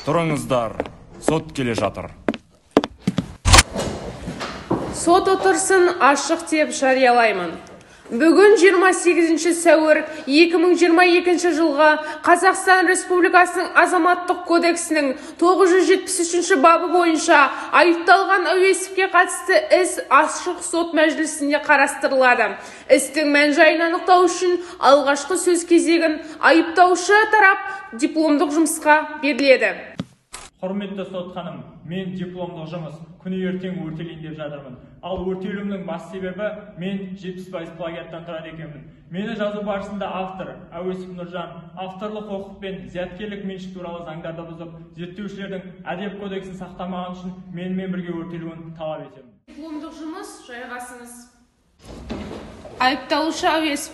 Тұрыңыздар, сот келе жатыр. Сот отырысын ашық деп жариялаймын. Бүгін 28 сәуір 2022 жылға Қазақстан Республикасының Азаматтық кодексінің 973 бабы бойынша айыпталған Әуезовке қатысты іс ашық сот мәжілісінде қарастырылады. Істің мән-жайын анықтау үшін алғашқы сөз кезегін айыптаушы тарап дипломдық жұмысқа беріледі. Құрметті сот ханым, мен дипломдық жұмыс күні ертең өртелейін деп жатырмын. Ал өртелуімнің бас себебі мен 70% плагиаттан тұрады екенмін. Мені жазу барысында автор Әуезов Нұржан авторлық құқық пен зияткерлік меншік туралы заңдарды бұзып, зерттеушілердің әдеп кодексін сақтамаған үшін менімен бірге өртелуін талап етемін. Дипломдық жұмыс жайғасыңыз. Айыпталушы Әуезов.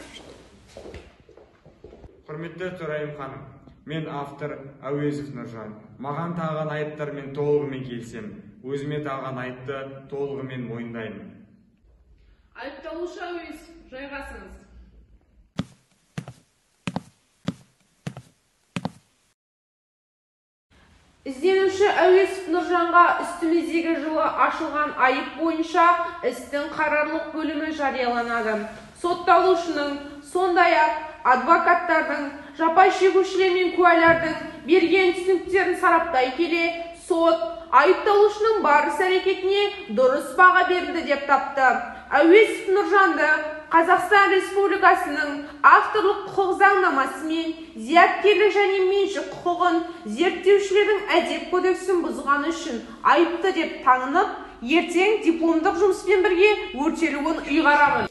Құрметті төрайым ханым, мен автор Әуезов Нұржан. Маған тағылған айыптармен толығымен келісемін. Өзіме тағылған айыпты толығымен мойындаймын. Айыпталушы Әуезов, жайғасыңыз. Ізденуші Әуезов Нұржанға үстіміздегі жылы ашылған айып бойынша істің қарарлық бөлімі жарияланады. Сотталушының, сондай-ақ адвокаттардың, жапа шегушілер мен куәлардың берген түсініктерін сараптай келе, сот айыпталушының барыс әрекетіне дұрыс баға берілді деп тапты. Әуезов Нұржанды Қазақстан Республикасының авторлық құқық заңнамасы мен зияткерлік және меншік құқығын зерттеушілердің әдеп кодексін бұзғаны үшін айыпты деп танынып, ертең дипломдық жұмыспен бірге өртелуін ұйғарамын.